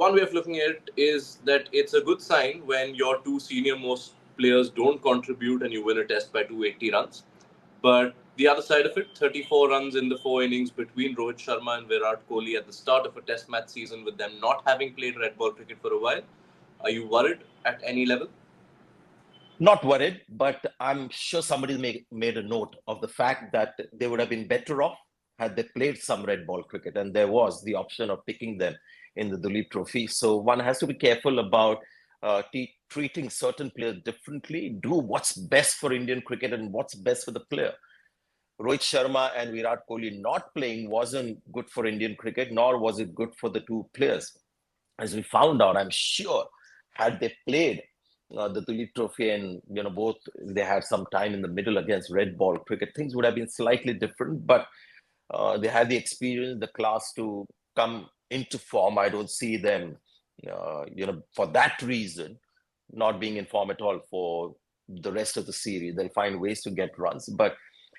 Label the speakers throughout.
Speaker 1: one way of looking at it is that it's a good sign when your two senior most players don't contribute and you win a test by 280 runs. But the other side of it, 34 runs in the four innings between Rohit Sharma and Virat Kohli at the start of a test match season with them not having played red ball cricket for a while. Are you worried at any level?
Speaker 2: Not worried, but I'm sure somebody made a note of the fact that they would have been better off had they played some red ball cricket, and there was the option of picking them in the Duleep Trophy. So one has to be careful about treating certain players differently, do what's best for Indian cricket and what's best for the player. Rohit Sharma and Virat Kohli not playing wasn't good for Indian cricket, nor was it good for the two players. As we found out, I'm sure, had they played the Duleep Trophy and both they had some time in the middle against red ball cricket, things would have been slightly different. But they had the experience, the class to come into form. I don't see them, for that reason, not being in form at all for the rest of the series. They'll find ways to get runs, but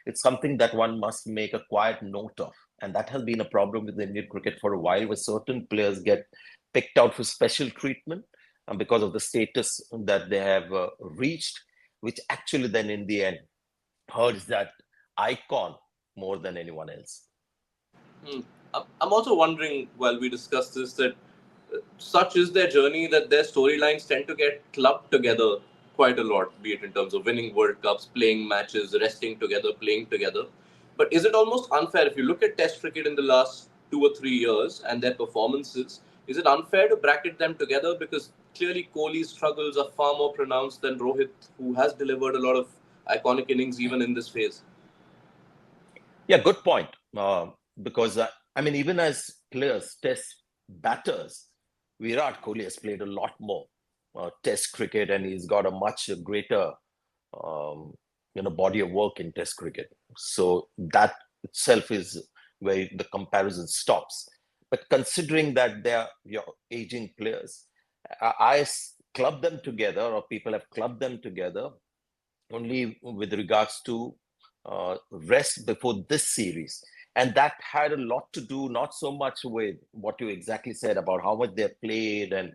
Speaker 2: it's something that one must make a quiet note of. And that has been a problem with Indian cricket for a while, where certain players get picked out for special treatment because of the status that they have reached, which actually then in the end hurts that icon more than anyone else.
Speaker 1: I'm also wondering, while we discuss this, that such is their journey that their storylines tend to get clubbed together quite a lot, be it in terms of winning World Cups, playing matches, resting together, playing together. But is it almost unfair if you look at Test cricket in the last 2 or 3 years and their performances? Is it unfair to bracket them together? Because clearly Kohli's struggles are far more pronounced than Rohit, who has delivered a lot of iconic innings even in this phase.
Speaker 2: Yeah, good point. Because even as players, test batters, Virat Kohli has played a lot more test cricket, and he's got a much greater body of work in test cricket. So that itself is where the comparison stops. But considering that they're your aging players, I club them together, or people have clubbed them together only with regards to rest before this series. And that had a lot to do, not so much with what you exactly said about how much they played and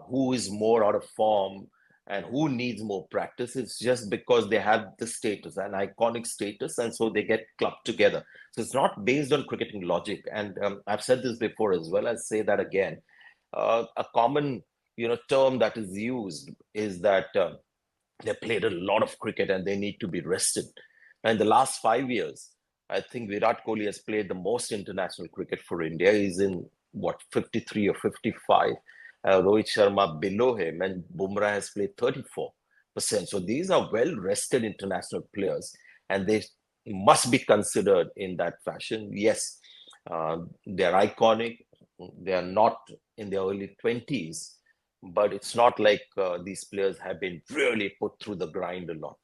Speaker 2: who is more out of form and who needs more practice. It's just because they have the status, an iconic status, and so they get clubbed together. So it's not based on cricketing logic. And I've said this before as well. I'll say that again. A common term that is used is that they played a lot of cricket and they need to be rested. And in the last 5 years, I think Virat Kohli has played the most international cricket for India. He's in 53 or 55. Rohit Sharma below him, and Bumrah has played 34%. So these are well-rested international players, and they must be considered in that fashion. Yes, they're iconic. They are not in their early 20s, but it's not like these players have been really put through the grind a lot.